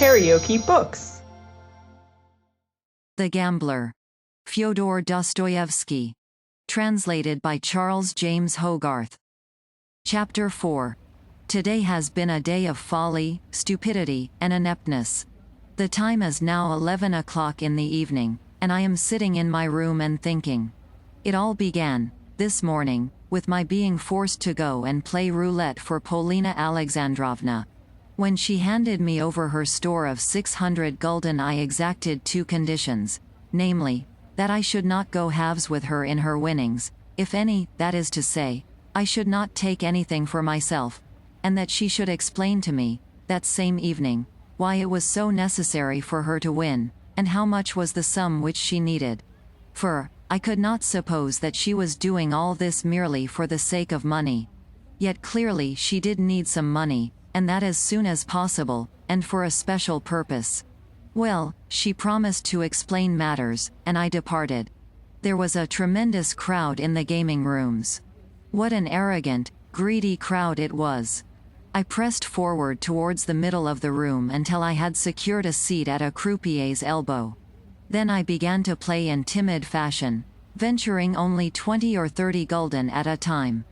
KaraokeBooks. The Gambler. Fyodor Dostoevsky. Translated by Charles James Hogarth. Chapter 4. Today has been a day of folly, stupidity, and ineptness. The time is now 11 o'clock in the evening, and I am sitting in my room and thinking. It all began, this morning, with my being forced to go and play roulette for Polina Alexandrovna. When she handed me over her store of 600 gulden, I exacted two conditions, namely, that I should not go halves with her in her winnings, if any, that is to say, I should not take anything for myself, and that she should explain to me, that same evening, why it was so necessary for her to win, and how much was the sum which she needed. For, I could not suppose that she was doing all this merely for the sake of money. Yet clearly she did need some money, and that as soon as possible, and for a special purpose. Well, she promised to explain matters, and I departed. There was a tremendous crowd in the gaming rooms. What an arrogant, greedy crowd it was. I pressed forward towards the middle of the room until I had secured a seat at a croupier's elbow. Then I began to play in timid fashion, venturing only 20 or 30 gulden at a time.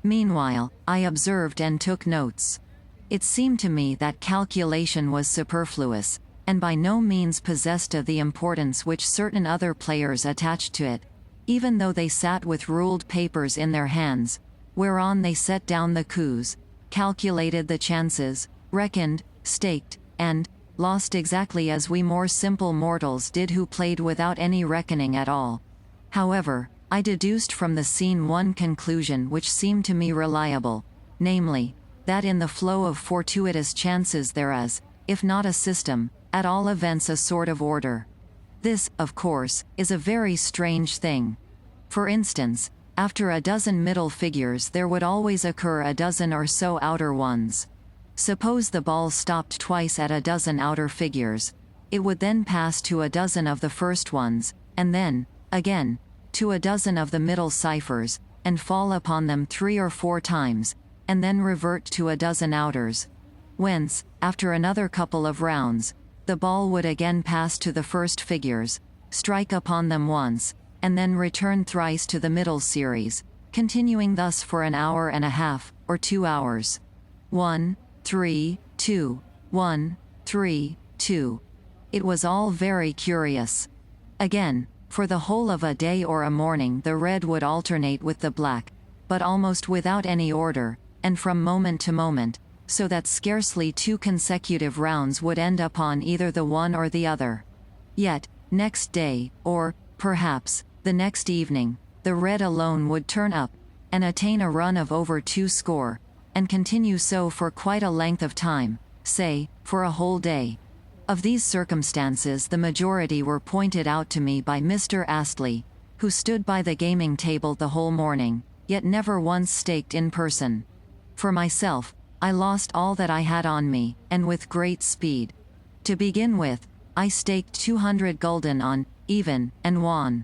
Meanwhile, I observed and took notes. It seemed to me that calculation was superfluous, and by no means possessed of the importance which certain other players attached to it, even though they sat with ruled papers in their hands, whereon they set down the coups, calculated the chances, reckoned, staked, and lost exactly as we more simple mortals did who played without any reckoning at all. However, I deduced from the scene one conclusion which seemed to me reliable, namely, that in the flow of fortuitous chances there is, if not a system, at all events a sort of order. This, of course, is a very strange thing. For instance, after a dozen middle figures there would always occur a dozen or so outer ones. Suppose the ball stopped twice at a dozen outer figures, it would then pass to a dozen of the first ones, and then, again, to a dozen of the middle ciphers, and fall upon them 3 or 4 times, and then revert to a dozen outers. Whence, after another couple of rounds, the ball would again pass to the first figures, strike upon them once, and then return thrice to the middle series, continuing thus for an hour and a half, or 2 hours. 1, 3, 2, 1, 3, 2. It was all very curious. Again, for the whole of a day or a morning the red would alternate with the black, but almost without any order, and from moment to moment, so that scarcely 2 consecutive rounds would end upon either the one or the other. Yet, next day, or, perhaps, the next evening, the red alone would turn up, and attain a run of over 2 score, and continue so for quite a length of time, say, for a whole day. Of these circumstances the majority were pointed out to me by Mr. Astley, who stood by the gaming table the whole morning, yet never once staked in person. For myself, I lost all that I had on me, and with great speed. To begin with, I staked 200 gulden on, even, and won.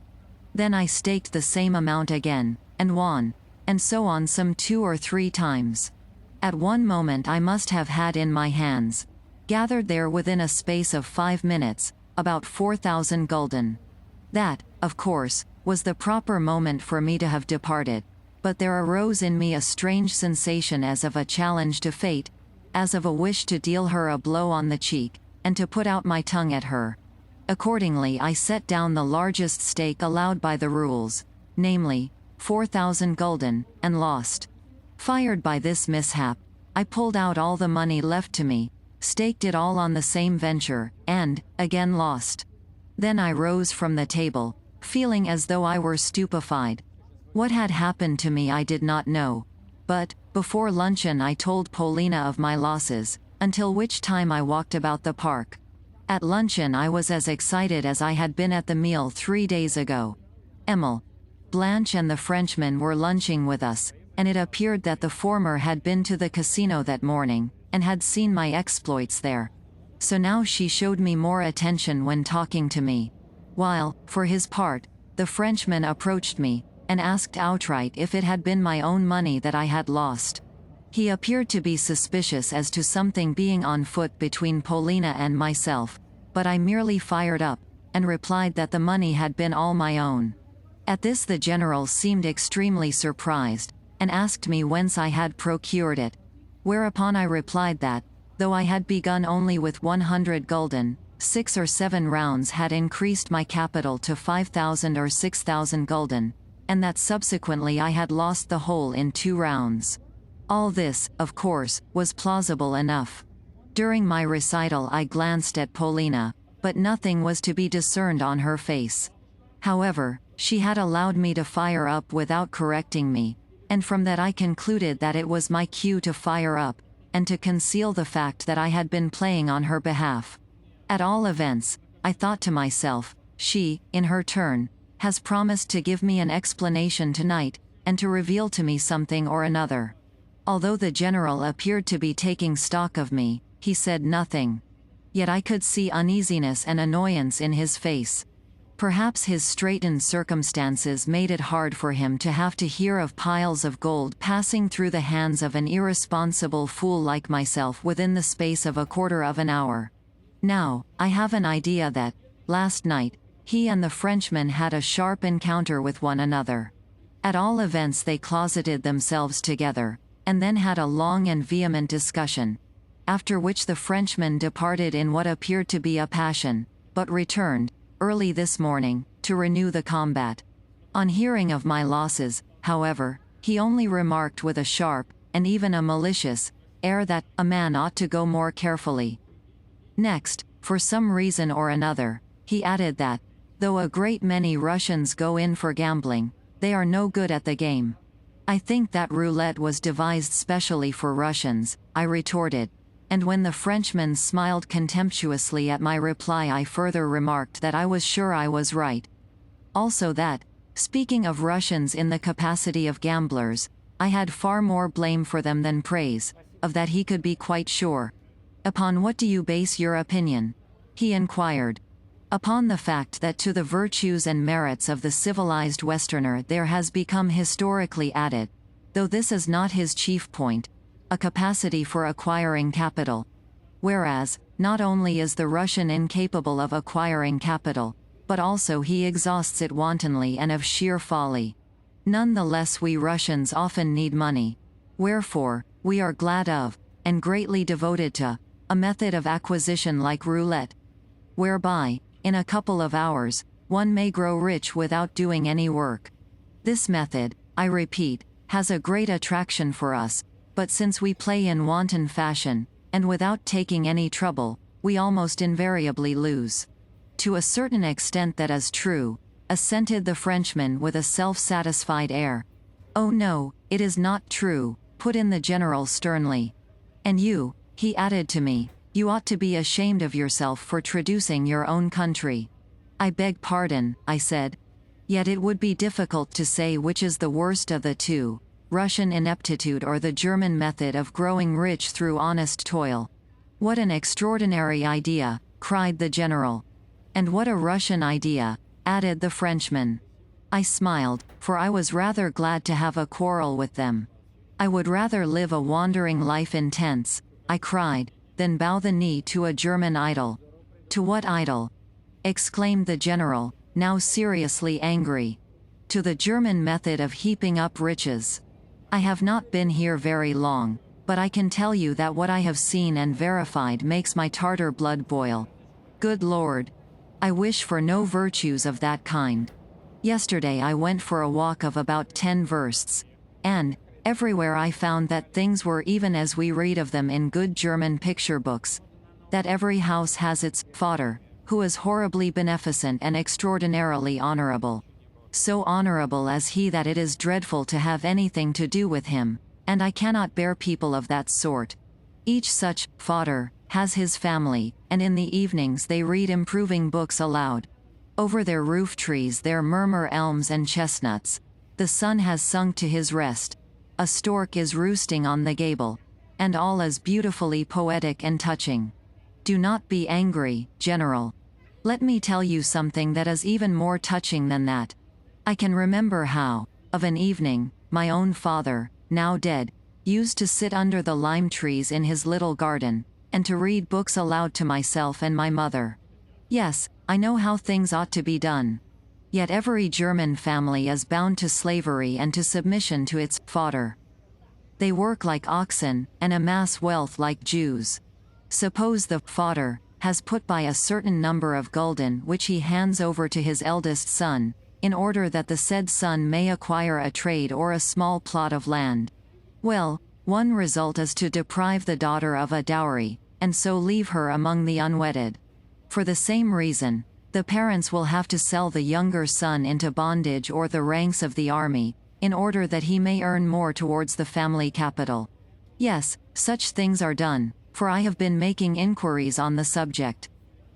Then I staked the same amount again, and won, and so on some 2 or 3 times. At one moment I must have had in my hands, gathered there within a space of 5 minutes, about 4,000 gulden. That, of course, was the proper moment for me to have departed. But there arose in me a strange sensation as of a challenge to fate, as of a wish to deal her a blow on the cheek, and to put out my tongue at her. Accordingly I set down the largest stake allowed by the rules, namely, 4,000 gulden, and lost. Fired by this mishap, I pulled out all the money left to me, staked it all on the same venture, and, again lost. Then I rose from the table, feeling as though I were stupefied. What had happened to me I did not know, but, before luncheon I told Polina of my losses, until which time I walked about the park. At luncheon I was as excited as I had been at the meal 3 days ago. Emile, Blanche and the Frenchman were lunching with us, and it appeared that the former had been to the casino that morning, and had seen my exploits there. So now she showed me more attention when talking to me, while, for his part, the Frenchman approached me, and asked outright if it had been my own money that I had lost. He appeared to be suspicious as to something being on foot between Polina and myself, but I merely fired up, and replied that the money had been all my own. At this the general seemed extremely surprised, and asked me whence I had procured it, whereupon I replied that, though I had begun only with 100 gulden, 6 or 7 rounds had increased my capital to 5,000 or 6,000 gulden, and that subsequently I had lost the whole in 2 rounds. All this, of course, was plausible enough. During my recital I glanced at Polina, but nothing was to be discerned on her face. However, she had allowed me to fire up without correcting me, and from that I concluded that it was my cue to fire up, and to conceal the fact that I had been playing on her behalf. At all events, I thought to myself, she, in her turn, has promised to give me an explanation tonight, and to reveal to me something or another. Although the general appeared to be taking stock of me, he said nothing. Yet I could see uneasiness and annoyance in his face. Perhaps his straitened circumstances made it hard for him to have to hear of piles of gold passing through the hands of an irresponsible fool like myself within the space of a quarter of an hour. Now, I have an idea that, last night, he and the Frenchman had a sharp encounter with one another. At all events they closeted themselves together, and then had a long and vehement discussion, after which the Frenchman departed in what appeared to be a passion, but returned, early this morning, to renew the combat. On hearing of my losses, however, he only remarked with a sharp, and even a malicious, air that a man ought to go more carefully. Next, for some reason or another, he added that, though a great many Russians go in for gambling, they are no good at the game. I think that roulette was devised specially for Russians, I retorted, and when the Frenchman smiled contemptuously at my reply I further remarked that I was sure I was right. Also that, speaking of Russians in the capacity of gamblers, I had far more blame for them than praise, of that he could be quite sure. Upon what do you base your opinion? He inquired. Upon the fact that to the virtues and merits of the civilized Westerner there has become historically added, though this is not his chief point, a capacity for acquiring capital. Whereas, not only is the Russian incapable of acquiring capital, but also he exhausts it wantonly and of sheer folly. None the less we Russians often need money. Wherefore, we are glad of, and greatly devoted to, a method of acquisition like roulette, whereby, in a couple of hours, one may grow rich without doing any work. This method, I repeat, has a great attraction for us, but since we play in wanton fashion, and without taking any trouble, we almost invariably lose. To a certain extent that is true, assented the Frenchman with a self-satisfied air. Oh no, it is not true, put in the general sternly. And you, he added to me, you ought to be ashamed of yourself for traducing your own country. I beg pardon, I said. Yet it would be difficult to say which is the worst of the two, Russian ineptitude or the German method of growing rich through honest toil. What an extraordinary idea, cried the general. And what a Russian idea, added the Frenchman. I smiled, for I was rather glad to have a quarrel with them. I would rather live a wandering life in tents, I cried, than bow the knee to a German idol. To what idol? Exclaimed the general, now seriously angry. To the German method of heaping up riches. I have not been here very long, but I can tell you that what I have seen and verified makes my Tartar blood boil. Good Lord! I wish for no virtues of that kind. Yesterday I went for a walk of about 10 versts, and, everywhere I found that things were even as we read of them in good German picture books. That every house has its fodder, who is horribly beneficent and extraordinarily honorable. So honorable as he that it is dreadful to have anything to do with him, and I cannot bear people of that sort. Each such fodder has his family, and in the evenings they read improving books aloud. Over their roof trees there murmur elms and chestnuts. The sun has sunk to his rest. A stork is roosting on the gable, and all is beautifully poetic and touching. Do not be angry, General. Let me tell you something that is even more touching than that. I can remember how, of an evening, my own father, now dead, used to sit under the lime trees in his little garden, and to read books aloud to myself and my mother. Yes, I know how things ought to be done. Yet every German family is bound to slavery and to submission to its fodder. They work like oxen, and amass wealth like Jews. Suppose the fodder has put by a certain number of gulden which he hands over to his eldest son, in order that the said son may acquire a trade or a small plot of land. Well, one result is to deprive the daughter of a dowry, and so leave her among the unwedded. For the same reason, the parents will have to sell the younger son into bondage or the ranks of the army, in order that he may earn more towards the family capital. Yes, such things are done, for I have been making inquiries on the subject.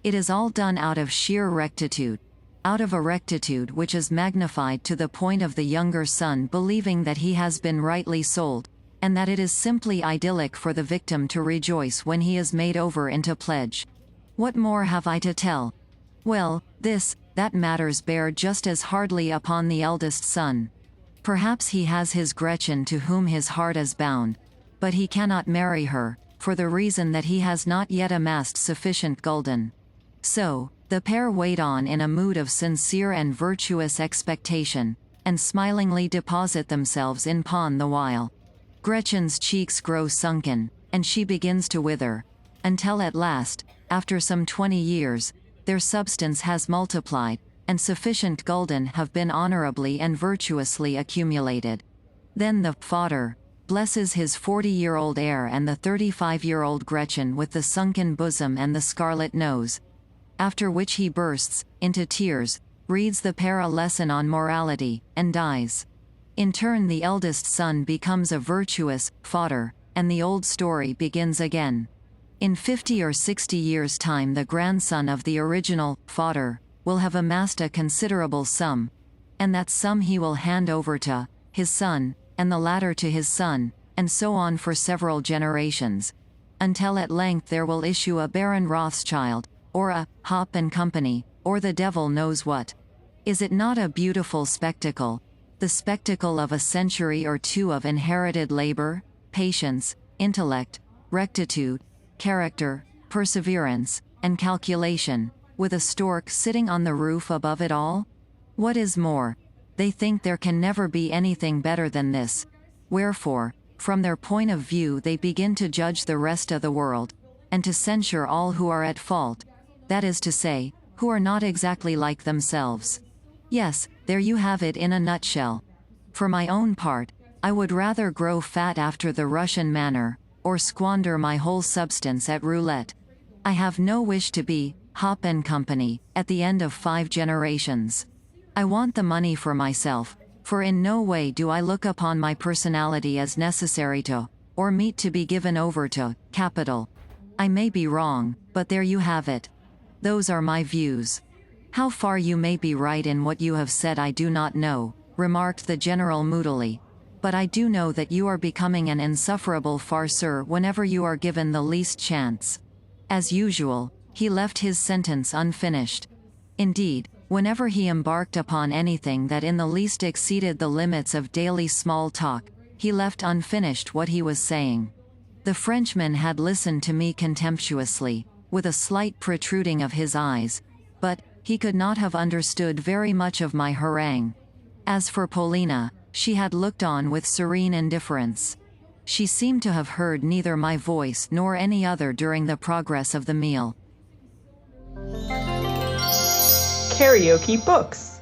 It is all done out of sheer rectitude. Out of a rectitude which is magnified to the point of the younger son believing that he has been rightly sold, and that it is simply idyllic for the victim to rejoice when he is made over into pledge. What more have I to tell? Well, that matters bear just as hardly upon the eldest son. Perhaps he has his Gretchen to whom his heart is bound, but he cannot marry her, for the reason that he has not yet amassed sufficient gulden. So, the pair wait on in a mood of sincere and virtuous expectation, and smilingly deposit themselves in pawn the while. Gretchen's cheeks grow sunken, and she begins to wither, until at last, after some 20 years, their substance has multiplied, and sufficient gulden have been honorably and virtuously accumulated. Then the fodder blesses his 40-year-old heir and the 35-year-old Gretchen with the sunken bosom and the scarlet nose. After which he bursts into tears, reads the pair a lesson on morality, and dies. In turn the eldest son becomes a virtuous fodder, and the old story begins again. In 50 or 60 years' time the grandson of the original fodder will have amassed a considerable sum, and that sum he will hand over to his son, and the latter to his son, and so on for several generations, until at length there will issue a Baron Rothschild, or a Hop and Company, or the devil knows what. Is it not a beautiful spectacle? The spectacle of a century or two of inherited labor, patience, intellect, rectitude, character, perseverance, and calculation, with a stork sitting on the roof above it all? What is more, they think there can never be anything better than this. Wherefore, from their point of view they begin to judge the rest of the world, and to censure all who are at fault, that is to say, who are not exactly like themselves. Yes, there you have it in a nutshell. For my own part, I would rather grow fat after the Russian manner, or squander my whole substance at roulette. I have no wish to be Hop and Company at the end of 5 generations. I want the money for myself, for in no way do I look upon my personality as necessary to, or meet to be given over to, capital. I may be wrong, but there you have it. Those are my views. How far you may be right in what you have said I do not know, remarked the general moodily. But I do know that you are becoming an insufferable farceur whenever you are given the least chance. As usual, he left his sentence unfinished. Indeed, whenever he embarked upon anything that in the least exceeded the limits of daily small talk, he left unfinished what he was saying. The Frenchman had listened to me contemptuously, with a slight protruding of his eyes, but he could not have understood very much of my harangue. As for Paulina, she had looked on with serene indifference. She seemed to have heard neither my voice nor any other during the progress of the meal. KaraokeBooks.